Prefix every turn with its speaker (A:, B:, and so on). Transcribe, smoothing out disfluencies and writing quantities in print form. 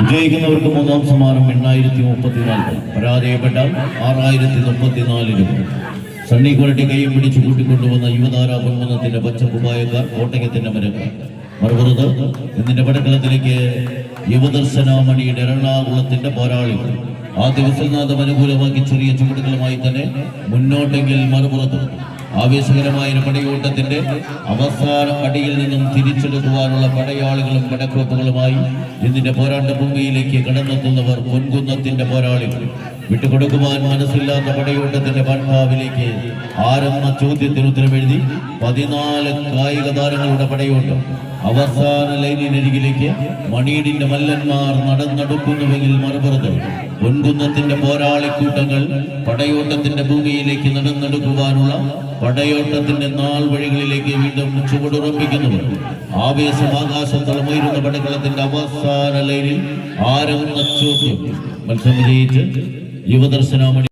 A: വിജയിക്കുന്നവർക്ക് മൂന്നാം സമ്മാനം 834, പരാജയപ്പെട്ടാൽ 6034 രൂപ. സണ്ണി കുരട്ടി കൈയും പിടിച്ചു കൂട്ടിക്കൊണ്ടുവന്ന യുവതാര പൊന്മുന്നത്തിന്റെ പച്ചക്കുപായക്കാർ കോട്ടയത്തിന്റെ മരക്കാർ. മറുപുറത്ത് ഇന്നിന്റെ പടക്കളത്തിലേക്ക് യുവദർശനാമണിയുടെ എറണാകുളത്തിന്റെ പോരാളികൾ. ആദ്യ വിസൽനാഥം അനുകൂലമാക്കി ചെറിയ ചുവടുകളുമായി തന്നെ മുന്നോട്ടെങ്കിൽ മറുപുറത്ത് ആവേശകരമായ പടയോട്ടത്തിന്റെ അവസാന അടിയിൽ നിന്നും തിരിച്ചെടുക്കുവാനുള്ള പടയാളികളും പടക്കോപ്പുകളുമായി ഇതിന്റെ പോരാട്ട ഭൂമിയിലേക്ക് കടന്നെത്തുന്നവർ പൊൻകുന്നത്തിന്റെ പോരാളികൾ. വിട്ടുകൊടുക്കുവാൻ മനസ്സില്ലാത്ത പടയോട്ടത്തിന്റെ പാണ്ഡാവിലേക്ക് ആരെന്ന ചോദ്യത്തിന് ഉത്തരമെഴുതി 14 കായിക താരങ്ങളുടെ പടയോട്ടം. അവസാന ലൈനിനരികിലേക്ക് മണിയടിന്റെ മല്ലന്മാർ നടന്നെടുക്കുന്നുവെങ്കിൽ മറുപുറത്ത് പൊൻകുന്നത്തിന്റെ പോരാളിക്കൂട്ടങ്ങൾ പടയോട്ടത്തിന്റെ ഭൂമിയിലേക്ക് നടന്നെടുക്കുവാനുള്ള പടയോട്ടത്തിന്റെ നാൾ വഴികളിലേക്ക് വീണ്ടും ചുവടുറപ്പിക്കുന്നവർ. ആവേശം ആകാശത്തോളമുയരുന്ന പടക്കളത്തിന്റെ അവസാന ലൈനിൽ ആരെന്ന ചോദ്യം. മത്സരം വിജയിച്ച് യുവദർശനാമണി